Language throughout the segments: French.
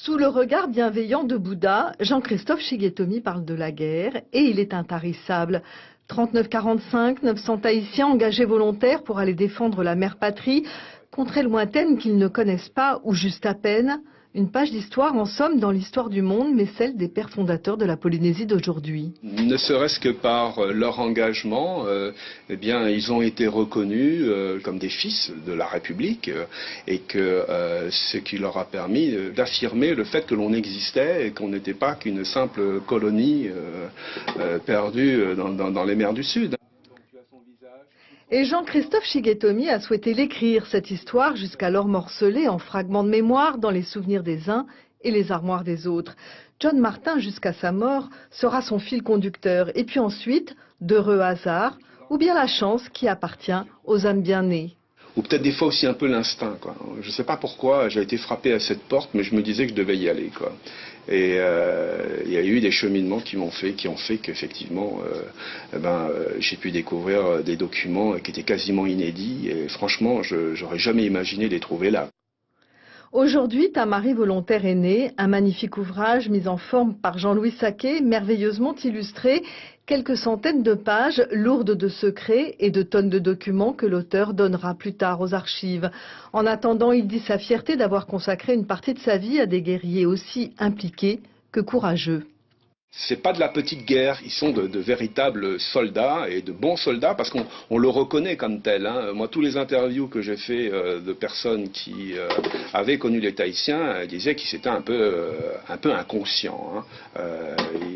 Sous le regard bienveillant de Bouddha, Jean-Christophe Shigetomi parle de la guerre et il est intarissable. 39-45, 900 Tahitiens engagés volontaires pour aller défendre la mère patrie, contrées lointaines qu'ils ne connaissent pas ou juste à peine. Une page d'histoire en somme dans l'histoire du monde, mais celle des pères fondateurs de la Polynésie d'aujourd'hui. Ne serait-ce que par leur engagement, eh bien, ils ont été reconnus comme des fils de la République et que ce qui leur a permis d'affirmer le fait que l'on existait et qu'on n'était pas qu'une simple colonie perdue dans les mers du Sud. Et Jean-Christophe Shigetomi a souhaité l'écrire, cette histoire, jusqu'alors morcelée en fragments de mémoire dans les souvenirs des uns et les armoires des autres. John Martin, jusqu'à sa mort, sera son fil conducteur. Et puis ensuite, d'heureux hasards, ou bien la chance qui appartient aux âmes bien nées. Ou peut-être des fois aussi un peu l'instinct, quoi. Je ne sais pas pourquoi j'ai été frappé à cette porte, mais je me disais que je devais y aller, quoi. Et il y a eu des cheminements qui ont fait qu'effectivement, j'ai pu découvrir des documents qui étaient quasiment inédits. Et franchement, j'aurais jamais imaginé les trouver là. Aujourd'hui, Ta Marie volontaire est née, un magnifique ouvrage mis en forme par Jean-Louis Sacquet, merveilleusement illustré, quelques centaines de pages lourdes de secrets et de tonnes de documents que l'auteur donnera plus tard aux archives. En attendant, il dit sa fierté d'avoir consacré une partie de sa vie à des guerriers aussi impliqués que courageux. C'est pas de la petite guerre, ils sont de véritables soldats et de bons soldats parce qu'on le reconnaît comme tel. Hein. Moi, tous les interviews que j'ai fait de personnes qui avaient connu les Tahitiens disaient qu'ils étaient un peu inconscients, hein.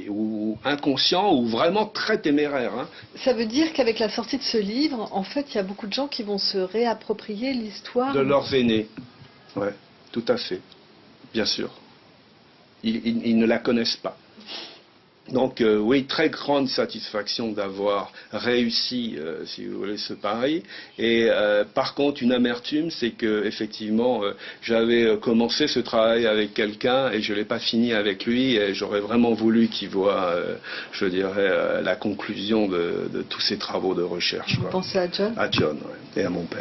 Ou inconscients ou vraiment très téméraires. Hein. Ça veut dire qu'avec la sortie de ce livre, en fait, il y a beaucoup de gens qui vont se réapproprier l'histoire de leurs aînés. Ouais, tout à fait, bien sûr. Ils ne la connaissent pas. Donc oui, très grande satisfaction d'avoir réussi, si vous voulez, ce pari. Et par contre, une amertume, c'est que effectivement, j'avais commencé ce travail avec quelqu'un et je l'ai pas fini avec lui. Et j'aurais vraiment voulu qu'il voie, je dirais, la conclusion de tous ces travaux de recherche. Vous pensez à John? À John, ouais, et à mon père.